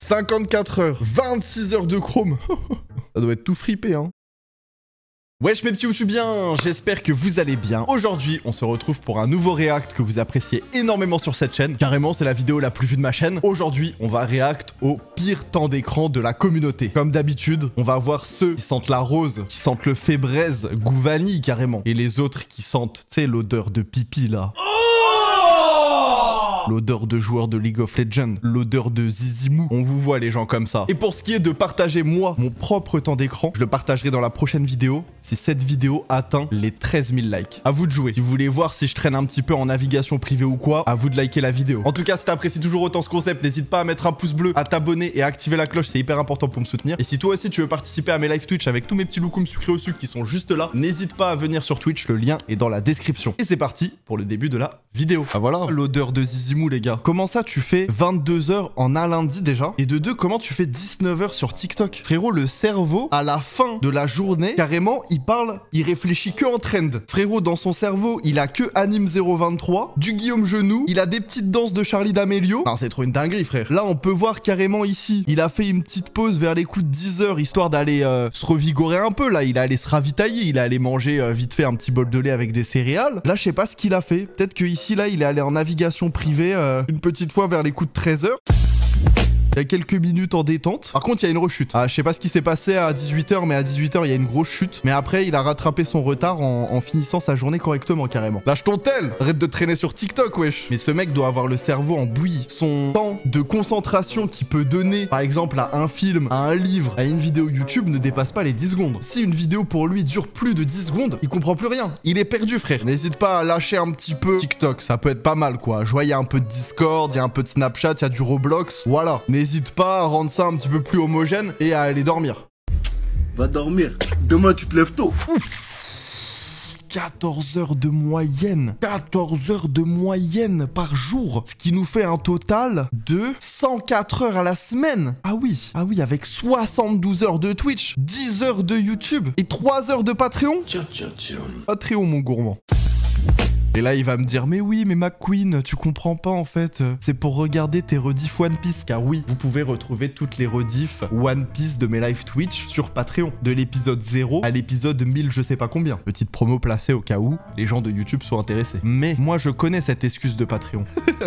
54 heures, 26 heures de Chrome. Ça doit être tout fripé, hein. Wesh mes petits YouTubiens, j'espère que vous allez bien. Aujourd'hui, on se retrouve pour un nouveau react que vous appréciez énormément sur cette chaîne. Carrément, c'est la vidéo la plus vue de ma chaîne. Aujourd'hui, on va react au pire temps d'écran de la communauté. Comme d'habitude, on va voir ceux qui sentent la rose, qui sentent le fébraise, goût vanille carrément. Et les autres qui sentent, tu sais, l'odeur de pipi là. L'odeur de joueur de League of Legends, l'odeur de Zizimou. On vous voit les gens comme ça. Et pour ce qui est de partager moi, mon propre temps d'écran, je le partagerai dans la prochaine vidéo si cette vidéo atteint les 13 000 likes. À vous de jouer. Si vous voulez voir si je traîne un petit peu en navigation privée ou quoi, à vous de liker la vidéo. En tout cas, si t'apprécies toujours autant ce concept, n'hésite pas à mettre un pouce bleu, à t'abonner et à activer la cloche, c'est hyper important pour me soutenir. Et si toi aussi tu veux participer à mes live Twitch avec tous mes petits loukoums sucrés au sucre qui sont juste là, n'hésite pas à venir sur Twitch, le lien est dans la description. Et c'est parti pour le début de la vidéo. Ah voilà l'odeur de Zizimou les gars. Comment ça tu fais 22 heures en un lundi déjà? Et de deux, comment tu fais 19 heures sur TikTok? Frérot, le cerveau, à la fin de la journée, carrément, il parle, il réfléchit que en trend. Frérot, dans son cerveau, il a que Anime 023, du Guillaume Genoux, il a des petites danses de Charlie D'Amelio. Non, c'est trop une dinguerie, frère. Là, on peut voir carrément ici, il a fait une petite pause vers les coups de 10 heures, histoire d'aller se revigorer un peu. Là, il est allé se ravitailler, il est allé manger vite fait un petit bol de lait avec des céréales. Là, je sais pas ce qu'il a fait. Peut-être que ici, là, il est allé en navigation privée une petite fois vers les coups de 13 heures. Il y a quelques minutes en détente. Par contre, il y a une rechute. Ah, je sais pas ce qui s'est passé à 18h, mais à 18h, il y a une grosse chute. Mais après, il a rattrapé son retard en finissant sa journée correctement, carrément. Lâche ton tel! Arrête de traîner sur TikTok, wesh! Mais ce mec doit avoir le cerveau en bouillie. Son temps de concentration qu'il peut donner, par exemple, à un film, à un livre, à une vidéo YouTube, ne dépasse pas les 10 secondes. Si une vidéo pour lui dure plus de 10 secondes, il comprend plus rien. Il est perdu, frère. N'hésite pas à lâcher un petit peu TikTok. Ça peut être pas mal, quoi. Je vois, il y a un peu de Discord, il y a un peu de Snapchat, il y a du Roblox. Voilà. N'hésite pas à rendre ça un petit peu plus homogène et à aller dormir. Va dormir. Demain, tu te lèves tôt. Ouf. 14 heures de moyenne. 14 heures de moyenne par jour. Ce qui nous fait un total de 104 heures à la semaine. Ah oui, avec 72 heures de Twitch, 10 heures de YouTube et 3 heures de Patreon. Patreon, mon gourmand. Et là, il va me dire, mais oui, mais McQueen, tu comprends pas en fait. C'est pour regarder tes rediffs One Piece. Car oui, vous pouvez retrouver toutes les rediffs One Piece de mes live Twitch sur Patreon. De l'épisode 0 à l'épisode 1000 je sais pas combien. Petite promo placée au cas où les gens de YouTube sont intéressés. Mais moi, je connais cette excuse de Patreon.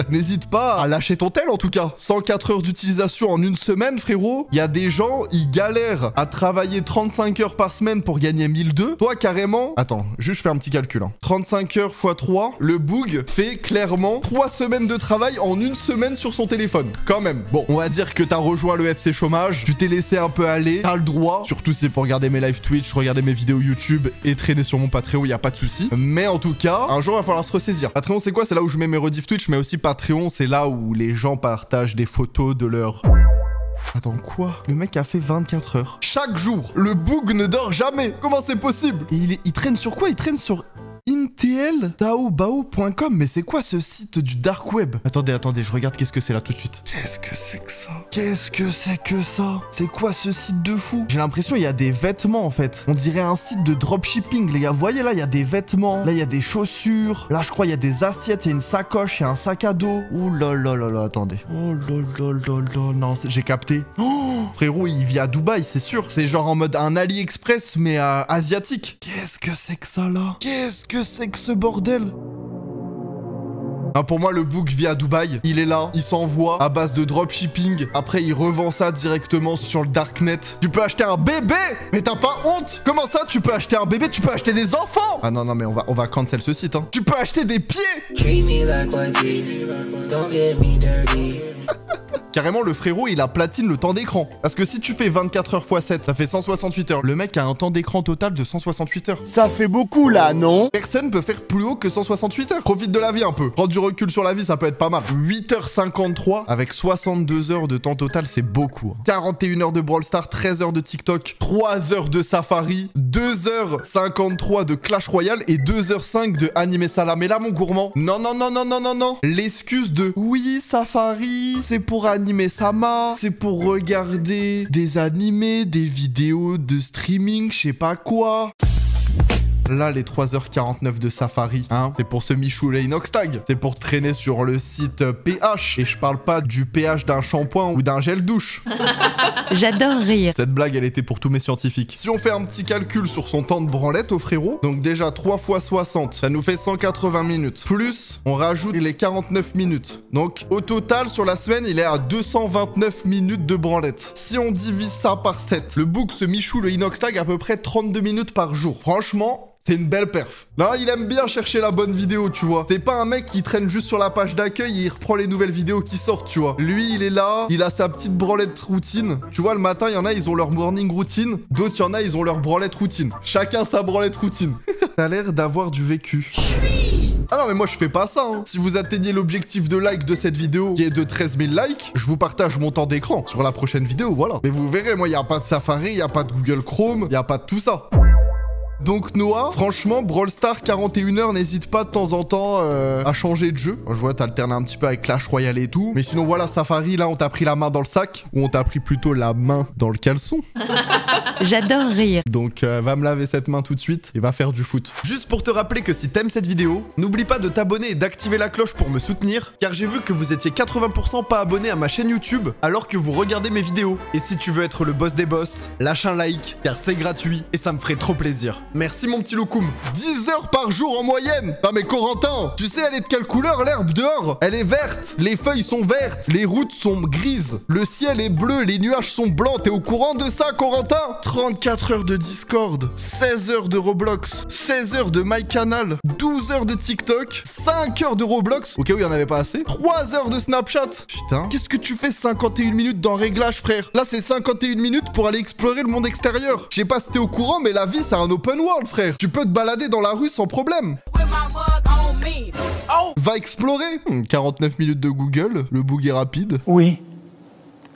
N'hésite pas à lâcher ton tel en tout cas. 104 heures d'utilisation en une semaine, frérot. Il y a des gens, ils galèrent à travailler 35 heures par semaine pour gagner 1002. Toi, carrément... Attends, juste je fais un petit calcul. Hein. 35 heures x 3. Le boug fait clairement 3 semaines de travail en une semaine sur son téléphone. Quand même. Bon, on va dire que t'as rejoint le FC chômage, tu t'es laissé un peu aller, t'as le droit, surtout si c'est pour regarder mes live Twitch, regarder mes vidéos YouTube et traîner sur mon Patreon, y a pas de souci. Mais en tout cas, un jour, il va falloir se ressaisir. Patreon, c'est quoi? C'est là où je mets mes rediffs Twitch, mais aussi Patreon, c'est là où les gens partagent des photos de leur... Attends, quoi? Le mec a fait 24 heures. Chaque jour, le boug ne dort jamais. Comment c'est possible? Et il traîne sur quoi? Il traîne sur... inteltaobao.com. Mais c'est quoi ce site du dark web? Attendez, je regarde qu'est-ce que c'est là tout de suite. Qu'est-ce que c'est que ça? Qu'est-ce que c'est que ça? C'est quoi ce site de fou? J'ai l'impression il y a des vêtements en fait. On dirait un site de dropshipping les gars. Vous voyez là, il y a des vêtements. Là, il y a des chaussures. Là, je crois il y a des assiettes, il y a une sacoche, il y a un sac à dos. Ouh là là là là, attendez. Oh là là là là. Non, j'ai capté. Oh, frérot, il vit à Dubaï, c'est sûr. C'est genre en mode un AliExpress mais asiatique. Qu'est-ce que c'est que ça là? Qu'est-ce que c'est que ce bordel? Ah, pour moi, le book vit à Dubaï. Il est là, il s'envoie à base de dropshipping. Après, il revend ça directement sur le darknet. Tu peux acheter un bébé? Mais t'as pas honte? Comment ça, tu peux acheter un bébé? Tu peux acheter des enfants? Ah non, non, mais on va cancel ce site, hein. Tu peux acheter des pieds? Carrément, le frérot, il a platine le temps d'écran. Parce que si tu fais 24 heures x 7, ça fait 168 heures. Le mec a un temps d'écran total de 168 heures. Ça fait beaucoup là, non? Personne peut faire plus haut que 168 heures. Profite de la vie un peu. Prends du recul sur la vie, ça peut être pas mal. 8h53 avec 62 heures de temps total, c'est beaucoup. 41 heures de Brawl Stars, 13 heures de TikTok, 3 heures de Safari, 2h53 de Clash Royale et 2h05 de Anime Salam. Mais là, mon gourmand, non, non, non, non, non, non, non. L'excuse de oui, Safari, c'est pour Anime Sama, c'est pour regarder des animés, des vidéos de streaming, je sais pas quoi. Là, les 3h49 de Safari, hein, c'est pour ce Michou le Inox Tag. C'est pour traîner sur le site pH. Et je parle pas du pH d'un shampoing ou d'un gel douche. J'adore rire. Cette blague, elle était pour tous mes scientifiques. Si on fait un petit calcul sur son temps de branlette au frérot, donc déjà 3 x 60, ça nous fait 180 minutes. Plus, on rajoute les 49 minutes. Donc, au total, sur la semaine, il est à 229 minutes de branlette. Si on divise ça par 7, le book, ce Michou, le Inox Tag, à peu près 32 minutes par jour. Franchement... c'est une belle perf. Là, il aime bien chercher la bonne vidéo, tu vois. C'est pas un mec qui traîne juste sur la page d'accueil et il reprend les nouvelles vidéos qui sortent, tu vois. Lui, il est là, il a sa petite branlette routine. Tu vois, le matin, il y en a, ils ont leur morning routine. D'autres, il y en a, ils ont leur branlette routine. Chacun sa branlette routine. T'as l'air d'avoir du vécu. Ah non, mais moi, je fais pas ça, hein. Si vous atteignez l'objectif de like de cette vidéo, qui est de 13 000 likes, je vous partage mon temps d'écran sur la prochaine vidéo, voilà. Mais vous verrez, moi, il n'y a pas de Safari, il n'y a pas de Google Chrome, il n'y a pas de tout ça. Donc Noah, franchement, Brawl Stars 41h, n'hésite pas de temps en temps à changer de jeu. Je vois, t'alternes un petit peu avec Clash Royale et tout. Mais sinon, voilà, Safari, là, on t'a pris la main dans le sac. Ou on t'a pris plutôt la main dans le caleçon. J'adore rire. Donc, va me laver cette main tout de suite et va faire du foot. Juste pour te rappeler que si t'aimes cette vidéo, n'oublie pas de t'abonner et d'activer la cloche pour me soutenir. Car j'ai vu que vous étiez 80% pas abonnés à ma chaîne YouTube alors que vous regardez mes vidéos. Et si tu veux être le boss des boss, lâche un like car c'est gratuit et ça me ferait trop plaisir. Merci mon petit Lokoum. 10 heures par jour en moyenne. Non mais Corentin, tu sais elle est de quelle couleur l'herbe dehors? Elle est verte, les feuilles sont vertes, les routes sont grises, le ciel est bleu, les nuages sont blancs. T'es au courant de ça Corentin? 34 heures de Discord, 16 heures de Roblox, 16 heures de MyCanal, 12 heures de TikTok, 5 heures de Roblox, au cas où il n'y en avait pas assez, 3 heures de Snapchat. Putain, qu'est-ce que tu fais 51 minutes dans réglage frère? Là c'est 51 minutes pour aller explorer le monde extérieur. Je sais pas si t'es au courant mais la vie c'est un open world frère. Tu peux te balader dans la rue sans problème. Va explorer. 49 minutes de Google, le bug est rapide. Oui.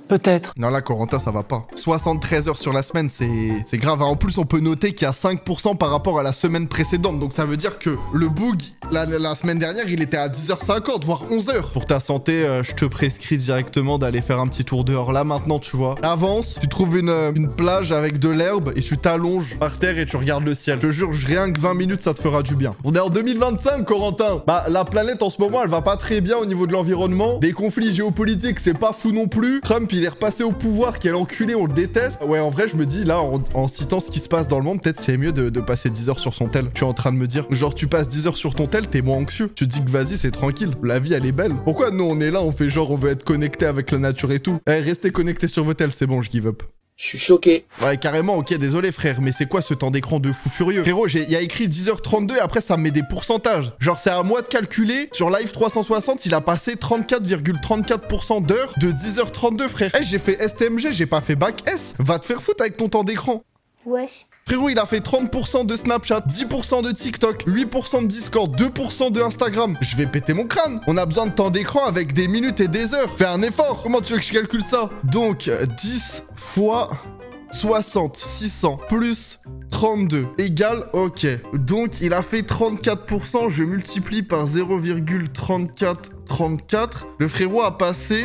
Peut-être. Non là Corentin ça va pas. 73 heures sur la semaine c'est grave. En plus on peut noter qu'il y a 5% par rapport à la semaine précédente. Donc ça veut dire que le bug la semaine dernière il était à 10h50 voire 11h. Pour ta santé je te prescris directement d'aller faire un petit tour dehors là maintenant tu vois. Avance, tu trouves une plage avec de l'herbe et tu t'allonges par terre et tu regardes le ciel. Je te jure rien que 20 minutes ça te fera du bien. On est en 2025 Corentin. Bah la planète en ce moment elle va pas très bien au niveau de l'environnement. Des conflits géopolitiques c'est pas fou non plus. Trump il est repassé au pouvoir, quel enculé, on le déteste. Ouais, en vrai, je me dis, là, en citant ce qui se passe dans le monde, peut-être c'est mieux de passer 10 heures sur son tel. Je suis en train de me dire, genre, tu passes 10 heures sur ton tel, t'es moins anxieux. Tu te dis que vas-y, c'est tranquille. La vie, elle est belle. Pourquoi nous, on est là, on fait genre, on veut être connecté avec la nature et tout. Eh, restez connectés sur vos tels, c'est bon, je give up. Je suis choqué. Ouais, carrément, ok, désolé frère, mais c'est quoi ce temps d'écran de fou furieux? Frérot, il y a écrit 10h32 et après ça me met des pourcentages. Genre, c'est à moi de calculer. Sur Live 360, il a passé 34,34% d'heures de 10h32, frère. Eh, j'ai fait STMG, j'ai pas fait bac S. Va te faire foutre avec ton temps d'écran. Wesh. Frérot, il a fait 30% de Snapchat, 10% de TikTok, 8% de Discord, 2% de Instagram. Je vais péter mon crâne. On a besoin de temps d'écran avec des minutes et des heures. Fais un effort. Comment tu veux que je calcule ça? Donc, 10 fois 60, 600 plus 32 égale, ok. Donc, il a fait 34%. Je multiplie par 0,3434. Le frérot a passé...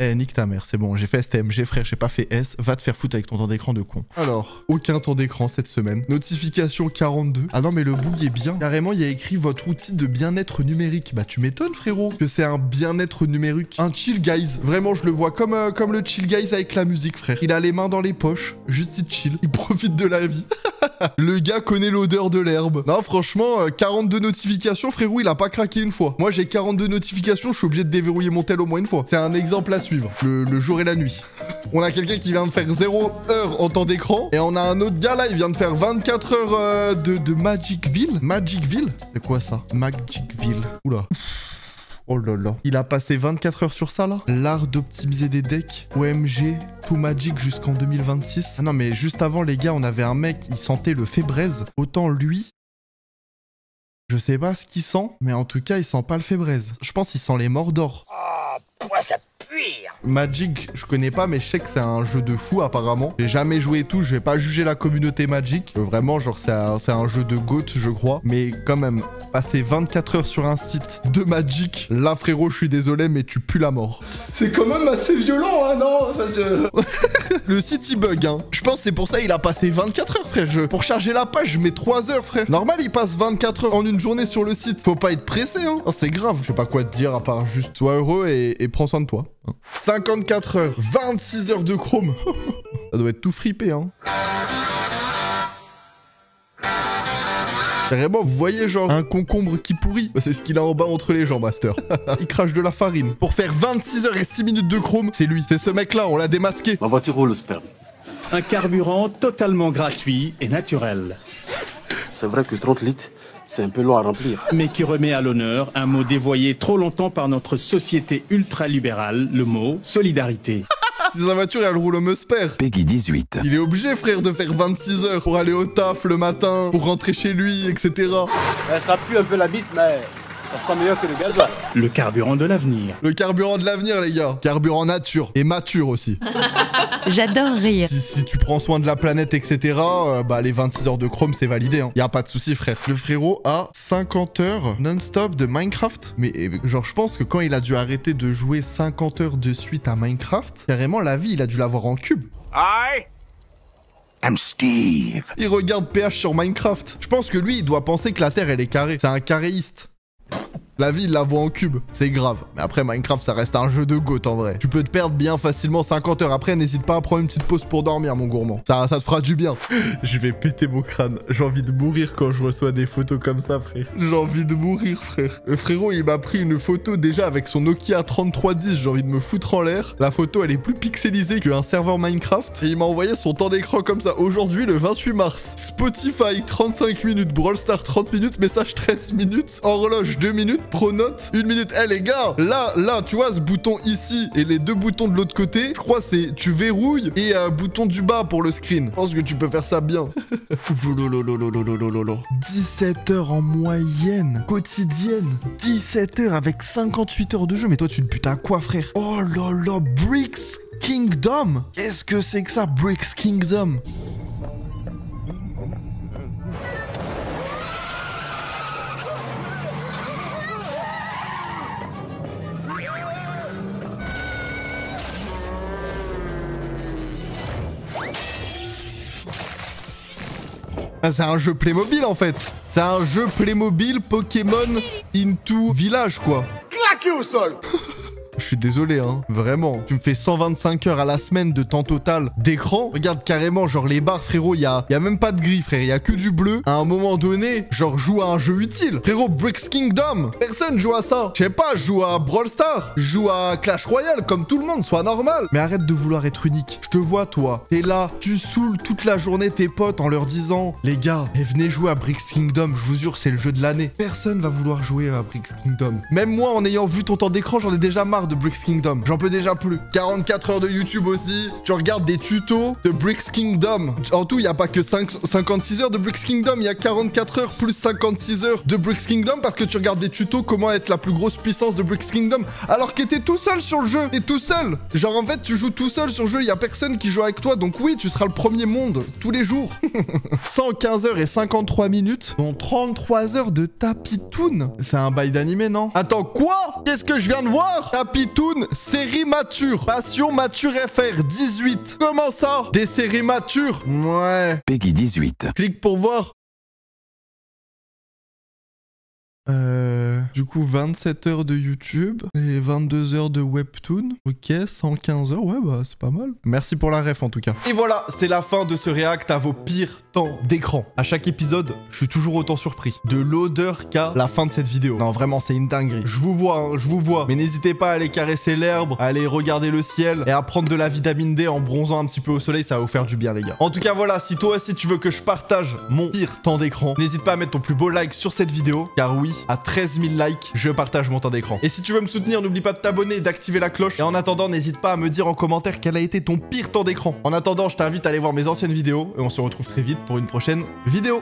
Eh, nique ta mère, c'est bon, j'ai fait STMG, frère, j'ai pas fait S. Va te faire foutre avec ton temps d'écran de con. Alors, aucun temps d'écran cette semaine. Notification 42. Ah non, mais le bug est bien. Carrément, il y a écrit votre outil de bien-être numérique. Bah, tu m'étonnes, frérot, que c'est un bien-être numérique. Un chill, guys. Vraiment, je le vois comme le chill, guys, avec la musique, frère. Il a les mains dans les poches, juste il chill. Il profite de la vie. Le gars connaît l'odeur de l'herbe. Non, franchement, 42 notifications, frérot, il a pas craqué une fois. Moi, j'ai 42 notifications, je suis obligé de déverrouiller mon tel au moins une fois. C'est un exemple à suivre. Le jour et la nuit. On a quelqu'un qui vient de faire 0 heure en temps d'écran. Et on a un autre gars là, il vient de faire 24 heures de Magicville. Magicville? C'est quoi ça? Magicville. Oula. Oh là là. Il a passé 24 heures sur ça là. L'art d'optimiser des decks. OMG. Tout Magic jusqu'en 2026. Ah non mais juste avant les gars, on avait un mec, il sentait le fébraise. Autant lui... Je sais pas ce qu'il sent, mais en tout cas, il sent pas le fébraise. Je pense qu'il sent les Mordor. Oh, pourquoi ça pue cuire. Magic, je connais pas, mais je sais que c'est un jeu de fou apparemment. J'ai jamais joué et tout, je vais pas juger la communauté Magic. Vraiment, genre, c'est un jeu de GOAT, je crois. Mais quand même, passer 24 heures sur un site de Magic, là frérot, je suis désolé, mais tu pues la mort. C'est quand même assez violent, hein, non? Le site il bug, hein. Je pense que c'est pour ça il a passé 24 heures, frère. Pour charger la page, je mets 3 heures, frère. Normal, il passe 24 heures en une journée sur le site. Faut pas être pressé, hein. Oh, c'est grave. Je sais pas quoi te dire à part juste sois heureux et prends soin de toi. Hein. 54 heures, 26 heures de Chrome. Ça doit être tout fripé, hein. Carrément, vous voyez genre un concombre qui pourrit. C'est ce qu'il a en bas entre les jambes, Master. Il crache de la farine. Pour faire 26 heures et 6 minutes de Chrome, c'est lui. C'est ce mec-là, on l'a démasqué. Ma voiture roule au sperme. Un carburant totalement gratuit et naturel, C'est vrai que 30 litres, c'est un peu long à remplir. mais qui remet à l'honneur un mot dévoyé trop longtemps par notre société ultralibérale, le mot solidarité. Si sa voiture, elle roule au Musper. Peggy 18. Il est obligé, frère, de faire 26 heures pour aller au taf le matin, pour rentrer chez lui, etc. Ça pue un peu la bite, mais ça sent meilleur que le gasoil. Le carburant de l'avenir. Le carburant de l'avenir, les gars. Carburant nature. Et mature aussi. J'adore rire. Si tu prends soin de la planète, etc., bah les 26 heures de Chrome, c'est validé. Hein. Y a pas de souci, frère. Le frérot a 50 heures non-stop de Minecraft. Mais genre, je pense que quand il a dû arrêter de jouer 50 heures de suite à Minecraft, carrément, la vie, il a dû l'avoir en cube. I'm Steve. Il regarde PH sur Minecraft. Je pense que lui, il doit penser que la Terre, elle est carrée. C'est un carréiste. La vie, il la voit en cube. C'est grave. Mais après, Minecraft, ça reste un jeu de GOAT en vrai. Tu peux te perdre bien facilement 50 heures. Après, n'hésite pas à prendre une petite pause pour dormir, mon gourmand. Ça te fera du bien. Je vais péter mon crâne. J'ai envie de mourir quand je reçois des photos comme ça, frère. J'ai envie de mourir, frère. Le frérot, il m'a pris une photo déjà avec son Nokia 3310. J'ai envie de me foutre en l'air. La photo, elle est plus pixelisée qu'un serveur Minecraft. Et il m'a envoyé son temps d'écran comme ça. Aujourd'hui, le 28 mars. Spotify, 35 minutes. Brawl Stars, 30 minutes. Message, 13 minutes. Horloge, 2 minutes. Pronote, 1 minute. Eh les gars, là, tu vois ce bouton ici et les deux boutons de l'autre côté, je crois c'est tu verrouilles et bouton du bas pour le screen. Je pense que tu peux faire ça bien. 17 heures en moyenne quotidienne. 17 heures avec 58 heures de jeu. Mais toi, tu te butes à quoi, frère? Oh là là, Bricks Kingdom. Qu'est-ce que c'est que ça, Bricks Kingdom? Ah, c'est un jeu Playmobil en fait. C'est un jeu Playmobil Pokémon into Village quoi. Claqué au sol. Je suis désolé, hein. Vraiment. Tu me fais 125 heures à la semaine de temps total d'écran. Regarde carrément, genre les barres, frérot, y a même pas de gris, frère. Y a que du bleu. À un moment donné, genre joue à un jeu utile. Frérot, Bricks Kingdom. Personne joue à ça. Je sais pas, je joue à Brawl Stars. Je joue à Clash Royale, comme tout le monde, soit normal. Mais arrête de vouloir être unique. Je te vois, toi. T'es là, tu saoules toute la journée tes potes en leur disant les gars, venez jouer à Bricks Kingdom. Je vous jure, c'est le jeu de l'année. Personne va vouloir jouer à Bricks Kingdom. Même moi, en ayant vu ton temps d'écran, j'en ai déjà marre de Bricks Kingdom. J'en peux déjà plus. 44 heures de YouTube aussi. Tu regardes des tutos de Bricks Kingdom. En tout, il n'y a pas que 56 heures de Bricks Kingdom. Il y a 44 heures plus 56 heures de Bricks Kingdom parce que tu regardes des tutos comment être la plus grosse puissance de Bricks Kingdom alors que t'es tout seul sur le jeu. T'es tout seul. Genre en fait, tu joues tout seul sur le jeu. Il n'y a personne qui joue avec toi. Donc oui, tu seras le premier monde tous les jours. 115 heures et 53 minutes dont 33 heures de Tapitoon. C'est un bail d'animé, non? Attends, quoi? Qu'est-ce que je viens de voir? Tapitoon, série mature. Passion mature FR, 18. Comment ça? Des séries matures? Ouais. Peggy 18. Clique pour voir. Du coup, 27 heures de YouTube et 22 heures de Webtoon. Ok, 115 heures, ouais, bah c'est pas mal. Merci pour la ref en tout cas. Et voilà, c'est la fin de ce react à vos pires temps d'écran. À chaque épisode, je suis toujours autant surpris de l'odeur qu'a la fin de cette vidéo. Non, vraiment, c'est une dinguerie. Je vous vois, hein, je vous vois. Mais n'hésitez pas à aller caresser l'herbe, à aller regarder le ciel et à prendre de la vitamine D en bronzant un petit peu au soleil. Ça va vous faire du bien, les gars. En tout cas, voilà, si toi aussi tu veux que je partage mon pire temps d'écran, n'hésite pas à mettre ton plus beau like sur cette vidéo. Car oui, à 13 000 likes, je partage mon temps d'écran. Et si tu veux me soutenir, n'oublie pas de t'abonner et d'activer la cloche. Et en attendant, n'hésite pas à me dire en commentaire quel a été ton pire temps d'écran. En attendant, je t'invite à aller voir mes anciennes vidéos et on se retrouve très vite pour une prochaine vidéo.